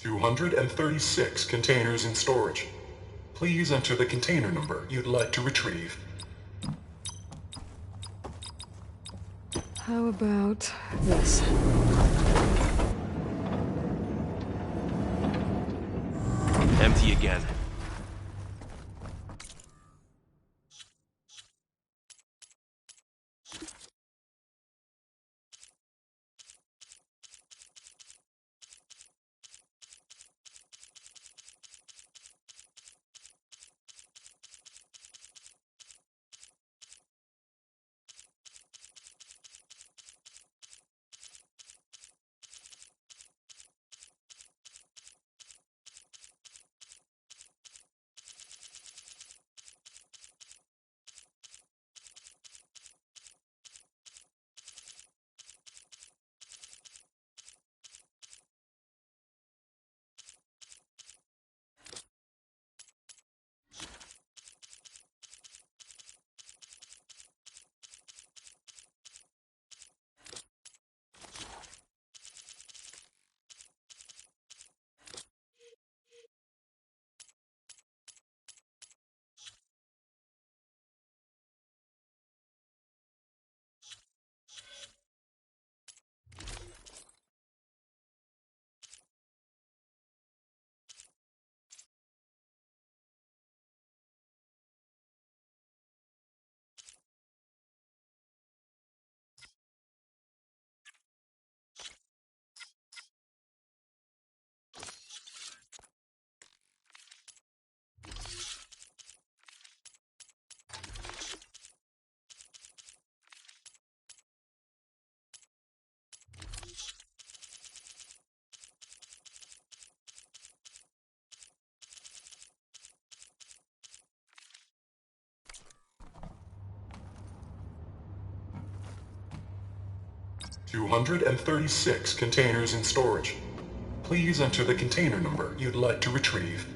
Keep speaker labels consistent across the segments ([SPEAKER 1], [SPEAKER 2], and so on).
[SPEAKER 1] 236 containers in storage. Please enter the container number you'd like to retrieve.
[SPEAKER 2] How about this?
[SPEAKER 3] Empty again.
[SPEAKER 1] Two 236 containers in storage. Please enter the container number you'd like to retrieve.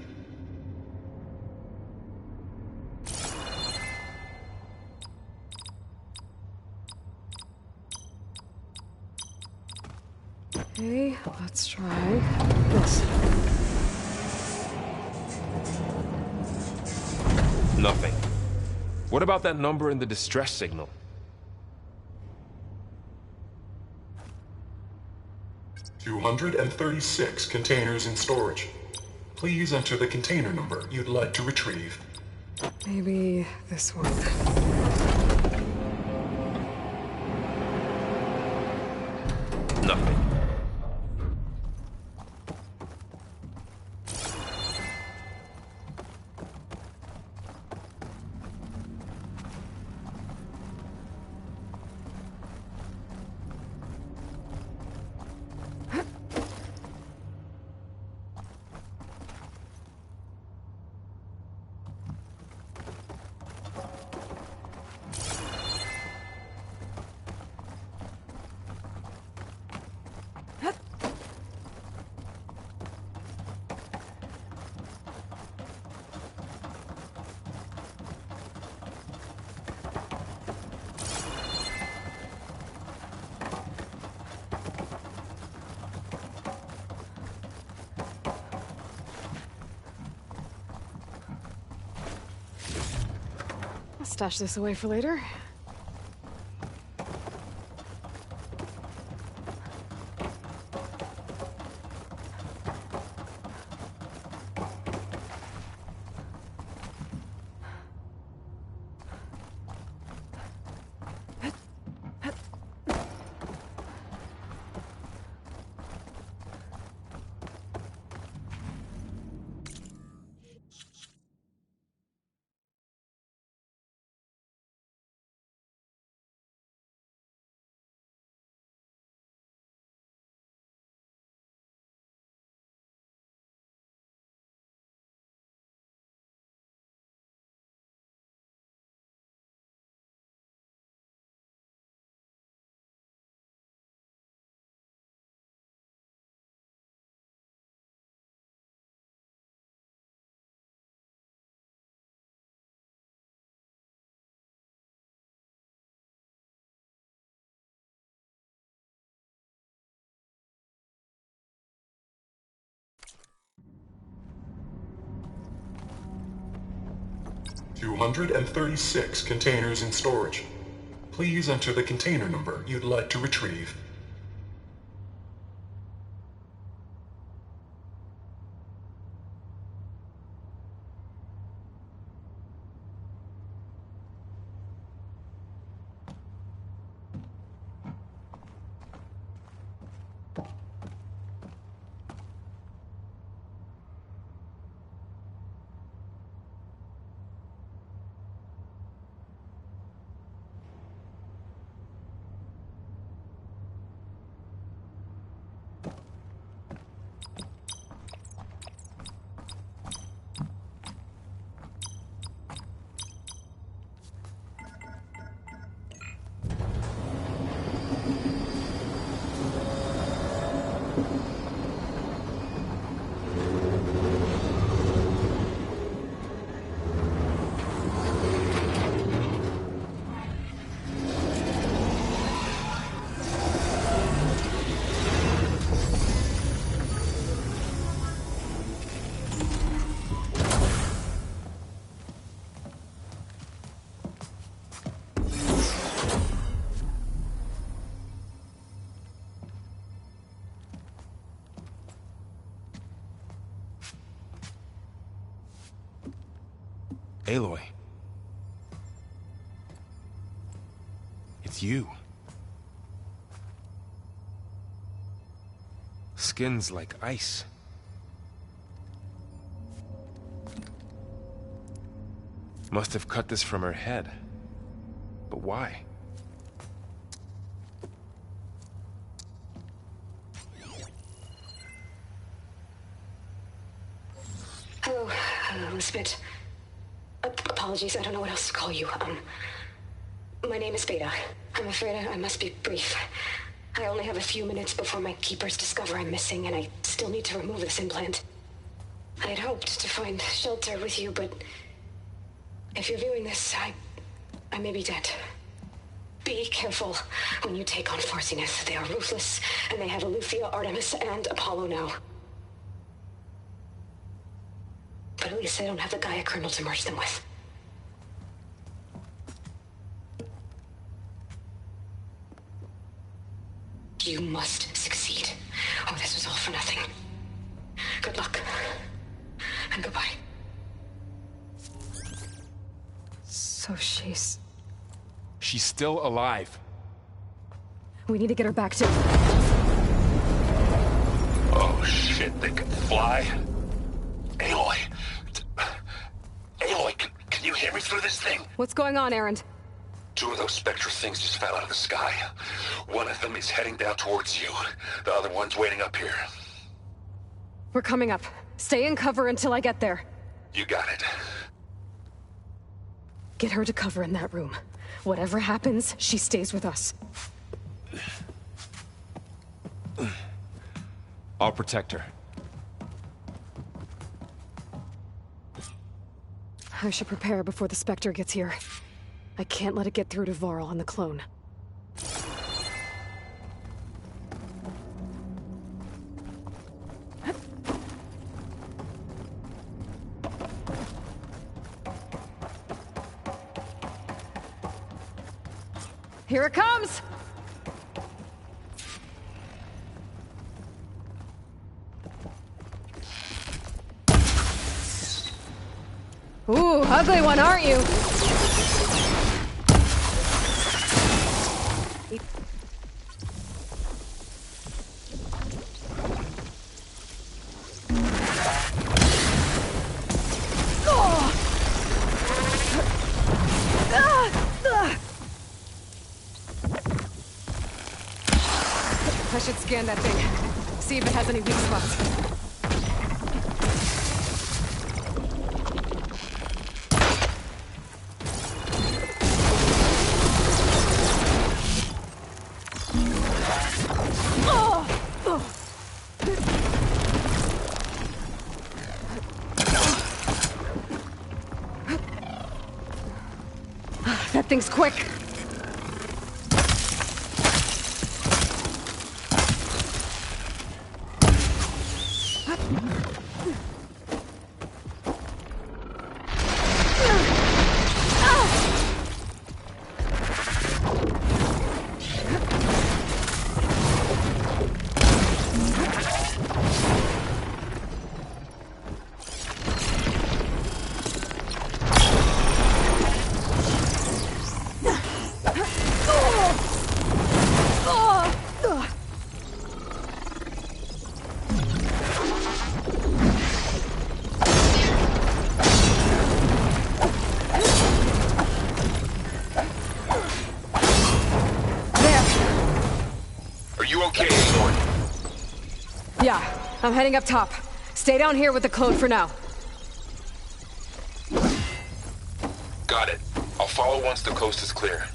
[SPEAKER 2] Okay, let's try this.
[SPEAKER 3] Nothing. What about that number in the distress signal?
[SPEAKER 1] Two 236 containers in storage. Please enter the container number you'd like to retrieve.
[SPEAKER 2] Maybe this one.
[SPEAKER 3] Nothing.
[SPEAKER 2] I'll stash this away for later.
[SPEAKER 1] 236 containers in storage. Please enter the container number you'd like to retrieve.
[SPEAKER 3] Aloy. It's you. Skin's like ice. Must have cut this from her head. But why?
[SPEAKER 4] Hello, Elizabeth. Apologies, I don't know what else to call you. My name is Beta. I'm afraid I must be brief. I only have a few minutes before my keepers discover I'm missing, and I still need to remove this implant. I had hoped to find shelter with you, but if you're viewing this, I may be dead. Be careful when you take on Farsineth. They are ruthless, and they have Eleuthia, Artemis, and Apollo now. But at least they don't have the Gaia kernel to merge them with. You must succeed, or this was all for nothing. Good luck, and goodbye.
[SPEAKER 2] So she's...
[SPEAKER 3] She's still alive.
[SPEAKER 2] We need to get her back to...
[SPEAKER 5] Oh shit, they can fly? Aloy! Aloy, can you hear me through this thing?
[SPEAKER 2] What's going on, Erend?
[SPEAKER 5] 2 of those Spectre things just fell out of the sky. One of them is heading down towards you. The other one's waiting up here.
[SPEAKER 2] We're coming up. Stay in cover until I get there.
[SPEAKER 5] You got it.
[SPEAKER 2] Get her to cover in that room. Whatever happens, she stays with us.
[SPEAKER 3] I'll protect her.
[SPEAKER 2] I should prepare before the Spectre gets here. I can't let it get through to Varl and the clone. Here it comes! Ooh, ugly one, aren't you? I should scan that thing. See if it has any weak spots. That thing's quick. I'm heading up top. Stay down here with the clone for now.
[SPEAKER 5] Got it. I'll follow once the coast is clear.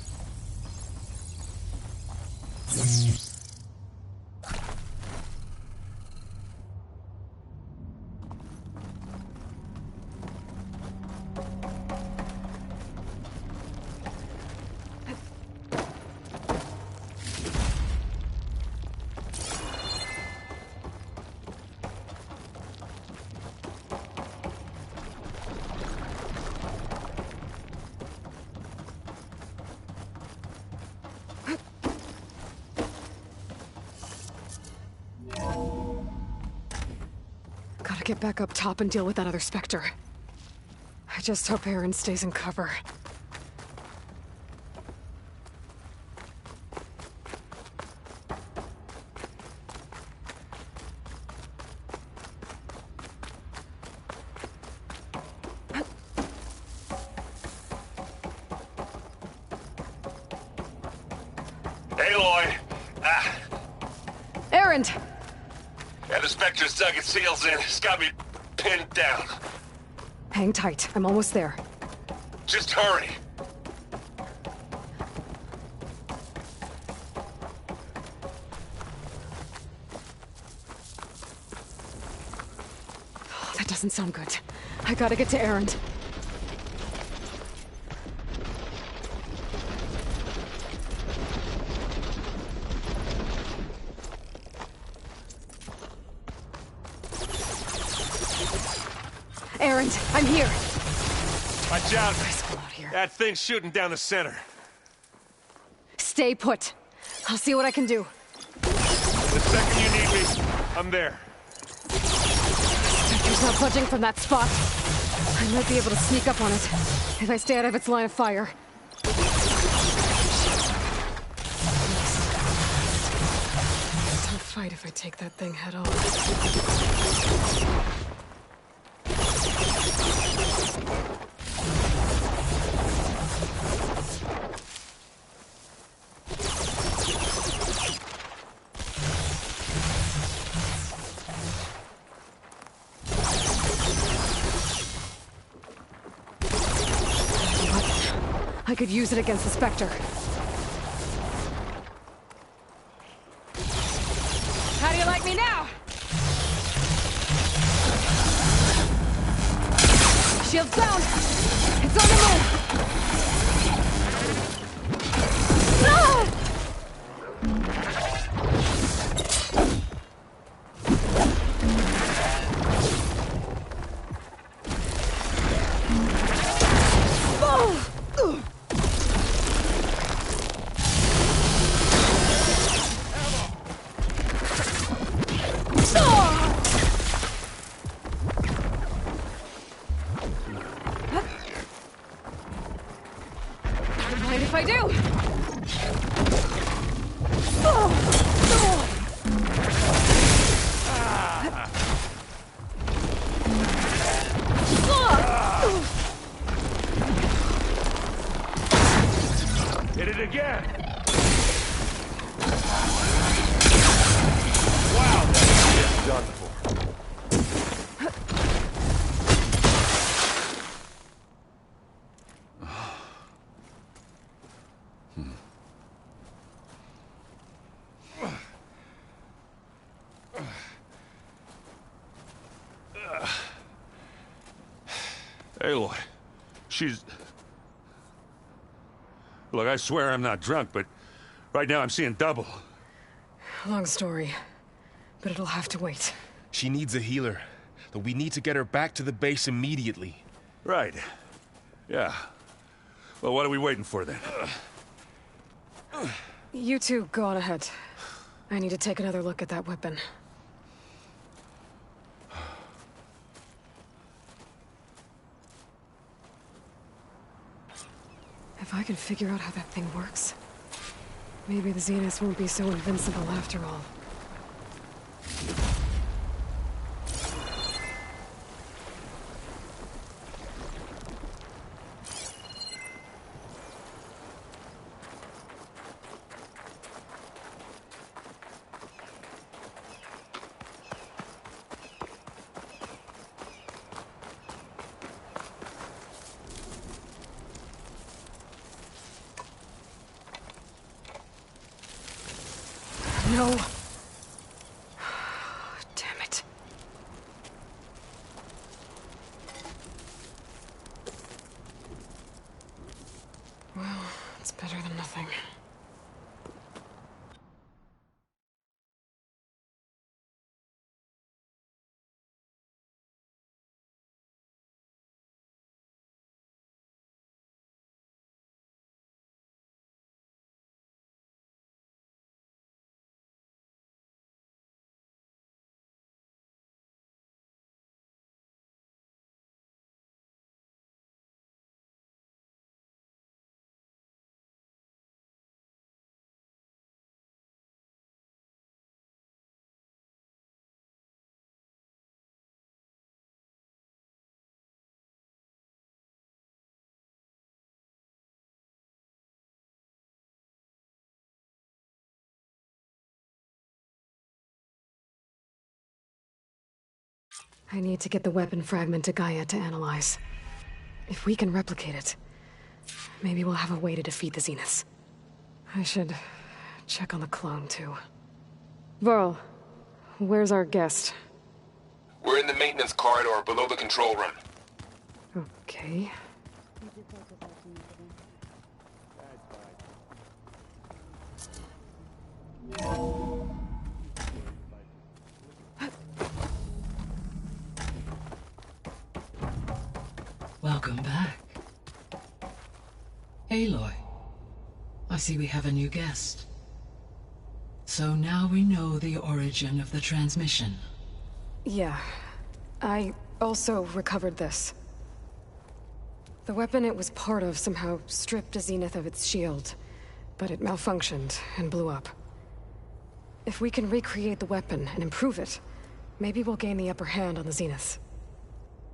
[SPEAKER 2] Gotta get back up top and deal with that other Spectre. I just hope Aaron stays in cover.
[SPEAKER 5] Aloy!
[SPEAKER 2] Aaron!
[SPEAKER 5] Yeah, the Spectre's dug its heels in. It's got me pinned down.
[SPEAKER 2] Hang tight. I'm almost there.
[SPEAKER 5] Just hurry.
[SPEAKER 2] Oh, that doesn't sound good. I gotta get to Aaron. Aaron, I'm here.
[SPEAKER 3] Watch out!
[SPEAKER 2] Nice pull out here.
[SPEAKER 3] That thing's shooting down the center.
[SPEAKER 2] Stay put. I'll see what I can do.
[SPEAKER 3] The second you need me, I'm there.
[SPEAKER 2] Spectre's not budging from that spot. I might be able to sneak up on it if I stay out of its line of fire. Tough fight if I take that thing head on. I could use it against the Spectre. How do you like me now? Shield's down! It's on the move! Ah! Mind if I do?
[SPEAKER 3] Hit it again! Wow, that's done for. Aloy, she's... Look, I swear I'm not drunk, but right now I'm seeing double.
[SPEAKER 2] Long story, but it'll have to wait.
[SPEAKER 3] She needs a healer, but we need to get her back to the base immediately. Right. Yeah. Well, what are we waiting for then?
[SPEAKER 2] You two go on ahead. I need to take another look at that weapon. If I can figure out how that thing works, maybe the Zeniths won't be so invincible after all. no. Damn it. Well, it's better than nothing. I need to get the weapon fragment to Gaia to analyze. If we can replicate it, maybe we'll have a way to defeat the Zeniths. I should check on the clone, too. Varl, where's our guest?
[SPEAKER 5] We're in the maintenance corridor below the control room.
[SPEAKER 2] Okay.
[SPEAKER 6] Welcome back. Aloy, I see we have a new guest. So now we know the origin of the transmission.
[SPEAKER 2] Yeah. I also recovered this. The weapon it was part of somehow stripped a Zenith of its shield, but it malfunctioned and blew up. If we can recreate the weapon and improve it, maybe we'll gain the upper hand on the Zeniths.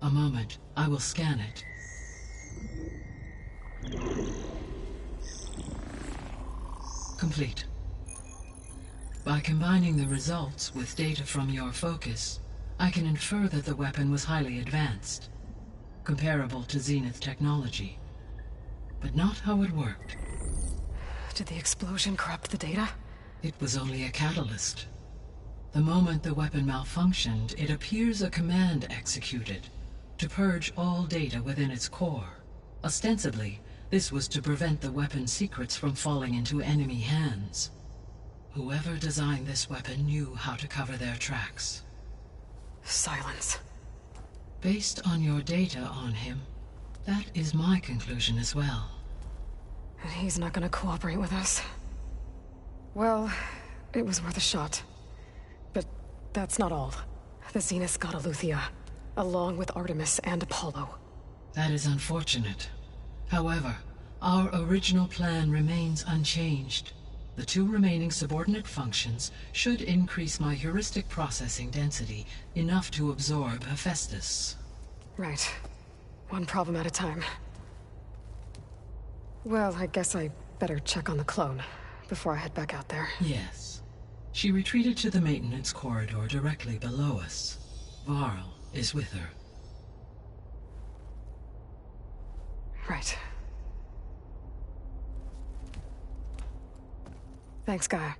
[SPEAKER 6] A moment, I will scan it. Complete. By combining the results with data from your focus, I can infer that the weapon was highly advanced, comparable to Zenith technology, but not how it worked.
[SPEAKER 2] Did the explosion corrupt the data?
[SPEAKER 6] It was only a catalyst. The moment the weapon malfunctioned, it appears a command executed to purge all data within its core. Ostensibly, this was to prevent the weapon's secrets from falling into enemy hands. Whoever designed this weapon knew how to cover their tracks.
[SPEAKER 2] Silence.
[SPEAKER 6] Based on your data on him, that is my conclusion as well.
[SPEAKER 2] And he's not gonna cooperate with us. Well, it was worth a shot. But that's not all. The Zeniths got Eleuthia, along with Artemis and Apollo.
[SPEAKER 6] That is unfortunate. However, our original plan remains unchanged. The two remaining subordinate functions should increase my heuristic processing density enough to absorb Hephaestus.
[SPEAKER 2] Right. One problem at a time. Well, I guess I better check on the clone before I head back out there.
[SPEAKER 6] Yes. She retreated to the maintenance corridor directly below us. Varl is with her.
[SPEAKER 2] Right. Thanks, Gaia.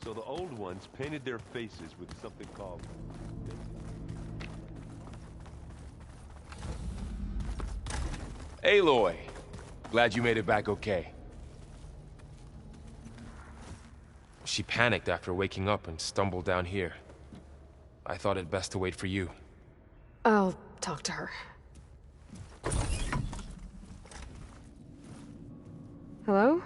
[SPEAKER 7] So the old ones painted their faces with something called...
[SPEAKER 8] Aloy! Glad you made it back okay. She panicked after waking up and stumbled down here. I thought it best to wait for you.
[SPEAKER 2] I'll talk to her. Hello?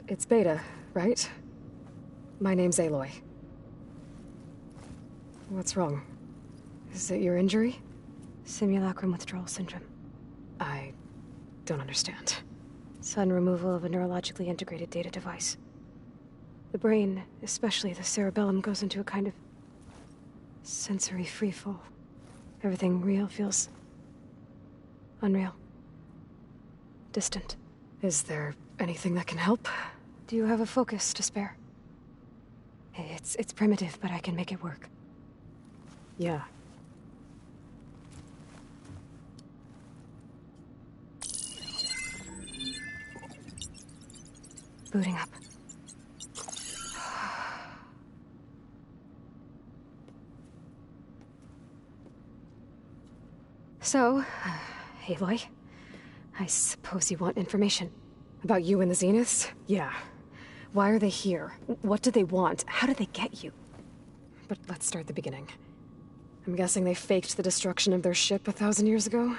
[SPEAKER 2] It's Beta, right? My name's Aloy. What's wrong? Is it your injury?
[SPEAKER 9] Simulacrum withdrawal syndrome.
[SPEAKER 2] I don't understand.
[SPEAKER 9] Sudden removal of a neurologically integrated data device. The brain, especially the cerebellum, goes into a kind of sensory freefall. Everything real feels unreal. Distant.
[SPEAKER 2] Is there anything that can help?
[SPEAKER 9] Do you have a focus to spare? It's primitive, but I can make it work.
[SPEAKER 2] Yeah.
[SPEAKER 9] Booting up. So, Aloy, I suppose you want information.
[SPEAKER 2] About you and the Zeniths? Yeah. Why are they here? What do they want? How did they get you? But let's start at the beginning. I'm guessing they faked the destruction of their ship 1,000 years ago?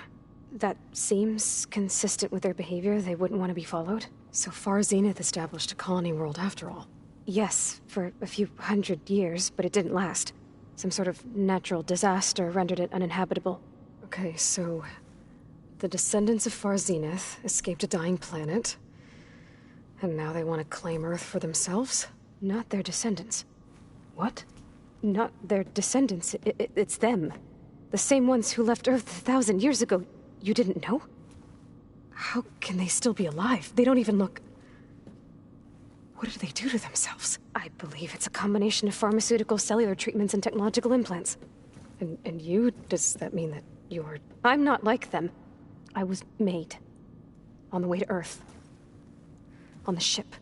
[SPEAKER 9] That seems consistent with their behavior. They wouldn't want to be followed.
[SPEAKER 2] So far, Zenith established a colony world after all.
[SPEAKER 9] Yes, for a few hundred years, but it didn't last. Some sort of natural disaster rendered it uninhabitable.
[SPEAKER 2] Okay, so the descendants of Far Zenith escaped a dying planet, and now they want to claim Earth for themselves?
[SPEAKER 9] Not their descendants.
[SPEAKER 2] What?
[SPEAKER 9] Not their descendants. It's them. The same ones who left Earth 1,000 years ago. You didn't know?
[SPEAKER 2] How can they still be alive? They don't even look... What did they do to themselves?
[SPEAKER 9] I believe it's a combination of pharmaceutical, cellular treatments, and technological implants.
[SPEAKER 2] And you? Does that mean that you're...
[SPEAKER 9] I'm not like them. I was made. On the way to Earth. On the ship.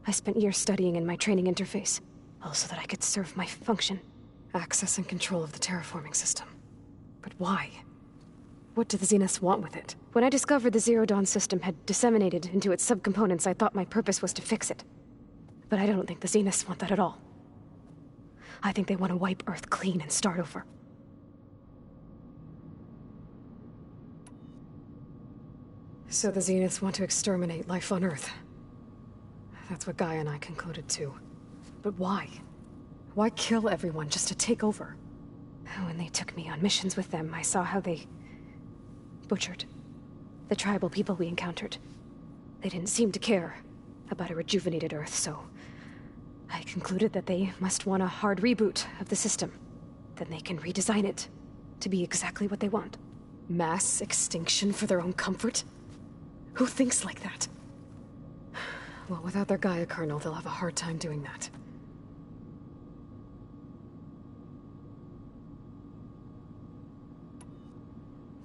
[SPEAKER 9] I spent years studying in my training interface, all so that I could serve my function.
[SPEAKER 2] Access and control of the terraforming system. But why? What do the Zeniths want with it?
[SPEAKER 9] When I discovered the Zero Dawn system had disseminated into its subcomponents, I thought my purpose was to fix it. But I don't think the Zeniths want that at all. I think they want to wipe Earth clean and start over.
[SPEAKER 2] So the Zeniths want to exterminate life on Earth. That's what Gaia and I concluded too. But why? Why kill everyone just to take over?
[SPEAKER 9] When they took me on missions with them, I saw how they butchered the tribal people we encountered. They didn't seem to care about a rejuvenated Earth, so I concluded that they must want a hard reboot of the system. Then they can redesign it to be exactly what they want.
[SPEAKER 2] Mass extinction for their own comfort? Who thinks like that? Well, without their Gaia kernel, they'll have a hard time doing that.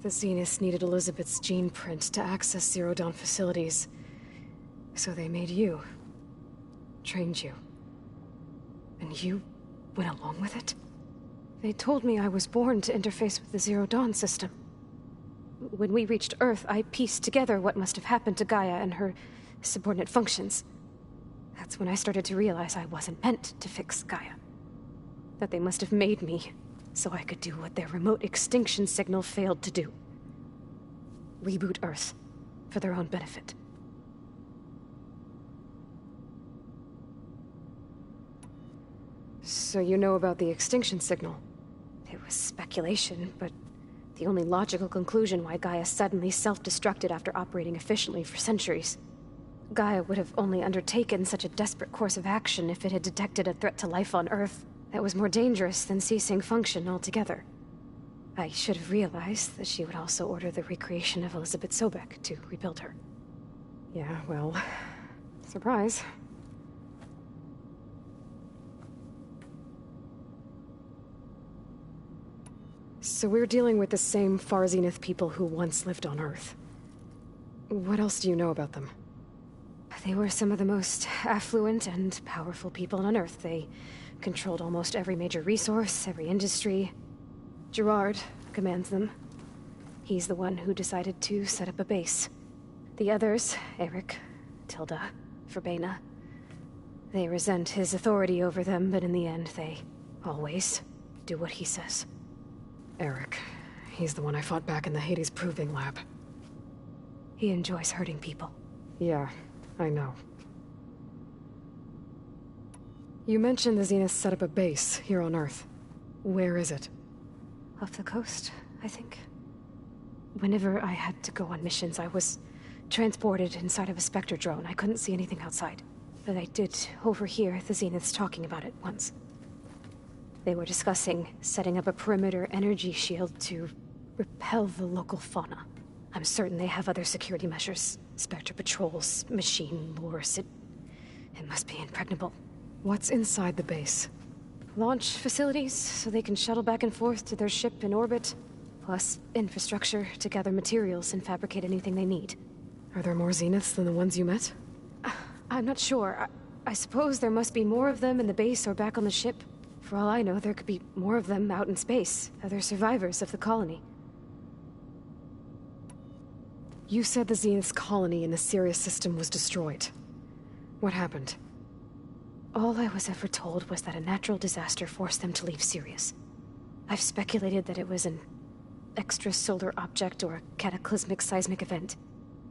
[SPEAKER 2] The Zeniths needed Elizabeth's gene print to access Zero Dawn facilities. So they made you. Trained you. And you went along with it?
[SPEAKER 9] They told me I was born to interface with the Zero Dawn system. When we reached Earth, I pieced together what must have happened to Gaia and her subordinate functions. That's when I started to realize I wasn't meant to fix Gaia. That they must have made me so I could do what their remote extinction signal failed to do. Reboot Earth, for their own benefit.
[SPEAKER 2] So you know about the extinction signal?
[SPEAKER 9] It was speculation, but the only logical conclusion why Gaia suddenly self-destructed after operating efficiently for centuries. Gaia would have only undertaken such a desperate course of action if it had detected a threat to life on Earth that was more dangerous than ceasing function altogether. I should have realized that she would also order the recreation of Elizabeth Sobek to rebuild her.
[SPEAKER 2] Yeah, well, surprise. So we're dealing with the same Far Zenith people who once lived on Earth. What else do you know about them?
[SPEAKER 9] They were some of the most affluent and powerful people on Earth. They controlled almost every major resource, every industry. Gerard commands them. He's the one who decided to set up a base. The others, Eric, Tilda, Verbena, they resent his authority over them, but in the end, they always do what he says.
[SPEAKER 2] Eric. He's the one I fought back in the Hades Proving Lab.
[SPEAKER 9] He enjoys hurting people.
[SPEAKER 2] Yeah, I know. You mentioned the Zeniths set up a base here on Earth. Where is it?
[SPEAKER 9] Off the coast, I think. Whenever I had to go on missions, I was transported inside of a Spectre drone. I couldn't see anything outside. But I did overhear the Zeniths talking about it once. They were discussing setting up a perimeter energy shield to repel the local fauna. I'm certain they have other security measures. Spectre patrols, machine lures. It must be impregnable.
[SPEAKER 2] What's inside the base?
[SPEAKER 9] Launch facilities, so they can shuttle back and forth to their ship in orbit. Plus, infrastructure to gather materials and fabricate anything they need.
[SPEAKER 2] Are there more Zeniths than the ones you met?
[SPEAKER 9] I'm not sure. I suppose there must be more of them in the base or back on the ship. For all I know, there could be more of them out in space, other survivors of the colony.
[SPEAKER 2] You said the Zenith's colony in the Sirius system was destroyed. What happened?
[SPEAKER 9] All I was ever told was that a natural disaster forced them to leave Sirius. I've speculated that it was an extrasolar object or a cataclysmic seismic event.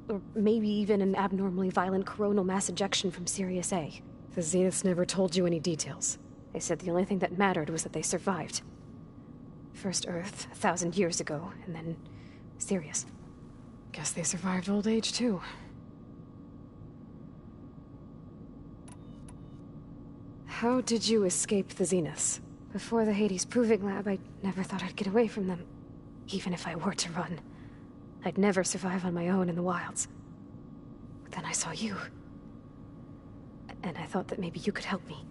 [SPEAKER 9] Or maybe even an abnormally violent coronal mass ejection from Sirius A.
[SPEAKER 2] The Zeniths never told you any details.
[SPEAKER 9] They said the only thing that mattered was that they survived. First Earth, 1,000 years ago, and then Sirius.
[SPEAKER 2] Guess they survived old age, too. How did you escape the Zeniths?
[SPEAKER 9] Before the Hades Proving Lab, I never thought I'd get away from them. Even if I were to run. I'd never survive on my own in the wilds. But then I saw you. And I thought that maybe you could help me.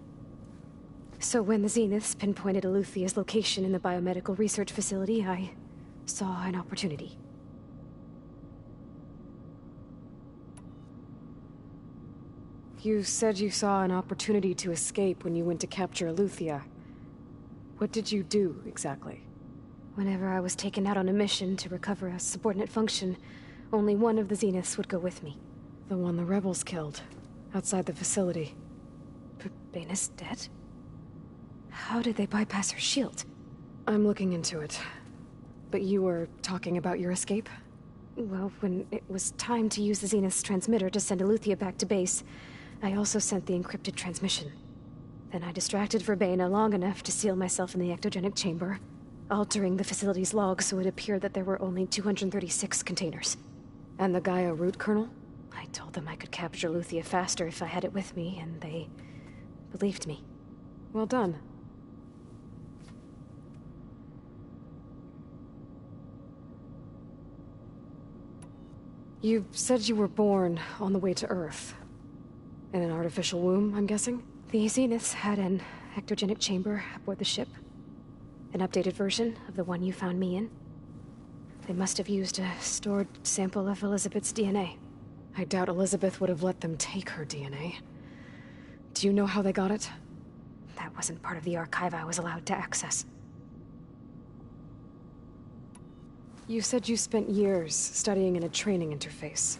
[SPEAKER 9] So when the Zeniths pinpointed Eluthia's location in the biomedical research facility, I saw an opportunity.
[SPEAKER 2] You said you saw an opportunity to escape when you went to capture Eluthia. What did you do, exactly?
[SPEAKER 9] Whenever I was taken out on a mission to recover a subordinate function, only one of the Zeniths would go with me.
[SPEAKER 2] The one the rebels killed, outside the facility.
[SPEAKER 9] Baina's dead? How did they bypass her shield?
[SPEAKER 2] I'm looking into it. But you were talking about your escape?
[SPEAKER 9] Well, when it was time to use the Zenith's transmitter to send Eluthia back to base, I also sent the encrypted transmission. Then I distracted Verbena long enough to seal myself in the ectogenic chamber, altering the facility's log so it appeared that there were only 236 containers.
[SPEAKER 2] And the Gaia root kernel?
[SPEAKER 9] I told them I could capture Eluthia faster if I had it with me, and they believed me.
[SPEAKER 2] Well done. You said you were born on the way to Earth. In an artificial womb, I'm guessing?
[SPEAKER 9] The Zeniths had an ectogenic chamber aboard the ship. An updated version of the one you found me in. They must have used a stored sample of Elizabeth's DNA.
[SPEAKER 2] I doubt Elizabeth would have let them take her DNA. Do you know how they got it?
[SPEAKER 9] That wasn't part of the archive I was allowed to access.
[SPEAKER 2] You said you spent years studying in a training interface.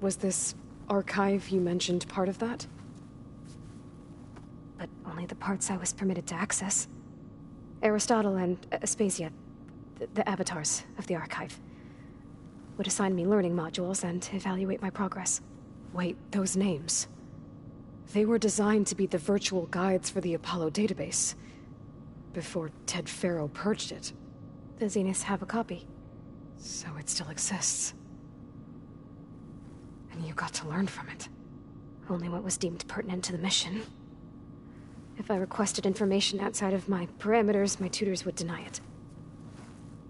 [SPEAKER 2] Was this archive you mentioned part of that?
[SPEAKER 9] But only the parts I was permitted to access. Aristotle and Aspasia, the avatars of the archive, would assign me learning modules and evaluate my progress.
[SPEAKER 2] Wait, those names. They were designed to be the virtual guides for the Apollo database. Before Ted Faro purged it.
[SPEAKER 9] The Zeniths have a copy.
[SPEAKER 2] So it still exists. And you got to learn from it.
[SPEAKER 9] Only what was deemed pertinent to the mission. If I requested information outside of my parameters, my tutors would deny it.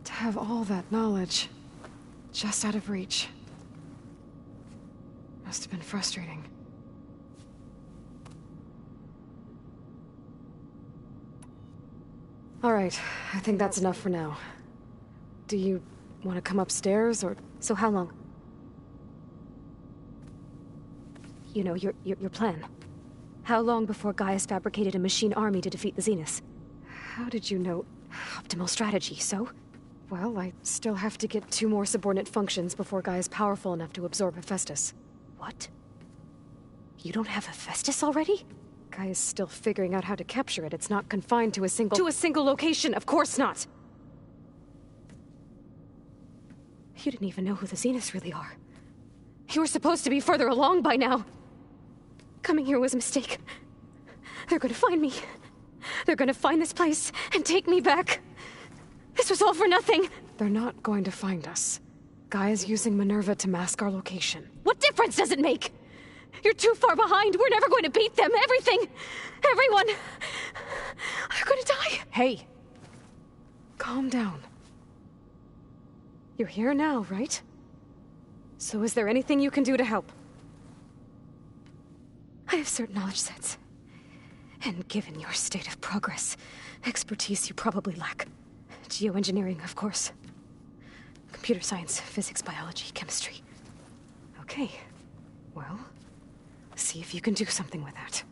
[SPEAKER 2] To have all that knowledge, just out of reach. Must have been frustrating. All right, I think that's enough for now. Do you want to come upstairs, or...
[SPEAKER 9] So how long? You know, your plan. How long before Gaius fabricated a machine army to defeat the Zeniths?
[SPEAKER 2] How did you know?
[SPEAKER 9] Optimal strategy, so?
[SPEAKER 2] Well, I still have to get 2 more subordinate functions before Gaia's powerful enough to absorb Hephaestus.
[SPEAKER 9] What? You don't have Hephaestus already?
[SPEAKER 2] Gaia's still figuring out how to capture it. It's not confined to a single location, of course not!
[SPEAKER 9] You didn't even know who the Zeniths really are. You were supposed to be further along by now. Coming here was a mistake. They're gonna find me. They're gonna find this place and take me back. This was all for nothing!
[SPEAKER 2] They're not going to find us. Gaia's using Minerva to mask our location.
[SPEAKER 9] What difference does it make? You're too far behind. We're never going to beat them. Everything. Everyone. Are going to die.
[SPEAKER 2] Hey. Calm down. You're here now, right? So is there anything you can do to help?
[SPEAKER 9] I have certain knowledge sets. And given your state of progress, expertise you probably lack. Geoengineering, of course. Computer science, physics, biology, chemistry.
[SPEAKER 2] Okay. Well, see if you can do something with that.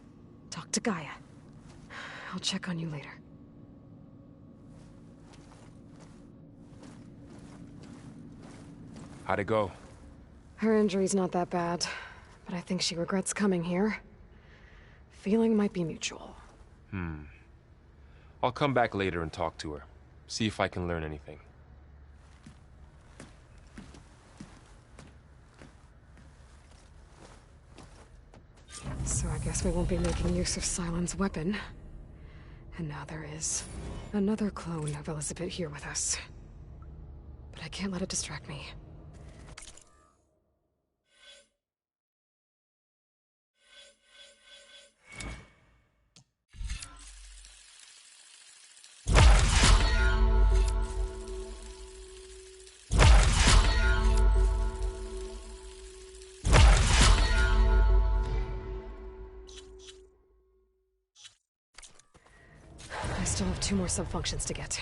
[SPEAKER 2] Talk to Gaia. I'll check on you later.
[SPEAKER 8] How'd it go?
[SPEAKER 2] Her injury's not that bad, but I think she regrets coming here. Feeling might be mutual.
[SPEAKER 8] I'll come back later and talk to her. See if I can learn anything.
[SPEAKER 2] So I guess we won't be making use of Sylens' weapon. And now there is another clone of Elizabeth here with us. But I can't let it distract me. I still have 2 more subfunctions to get.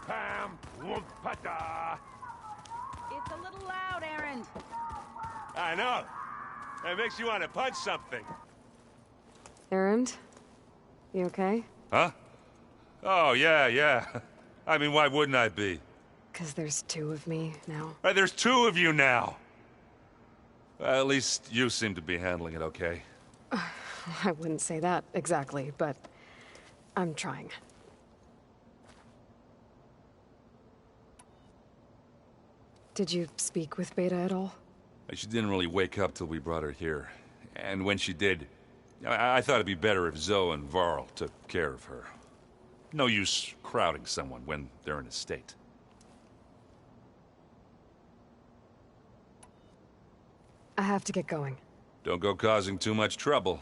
[SPEAKER 3] Pam Wumpata!
[SPEAKER 10] It's a little loud, Erend.
[SPEAKER 3] I know. It makes you want to punch something.
[SPEAKER 2] Erend? You okay?
[SPEAKER 3] Huh? Oh, yeah. I mean, why wouldn't I be?
[SPEAKER 2] 'Cause there's 2 of me now.
[SPEAKER 3] There's 2 of you now. At least you seem to be handling it okay.
[SPEAKER 2] I wouldn't say that exactly, but I'm trying. Did you speak with Beta at all?
[SPEAKER 3] She didn't really wake up till we brought her here. And when she did, I thought it'd be better if Zoe and Varl took care of her. No use crowding someone when they're in a state.
[SPEAKER 2] I have to get going.
[SPEAKER 3] Don't go causing too much trouble.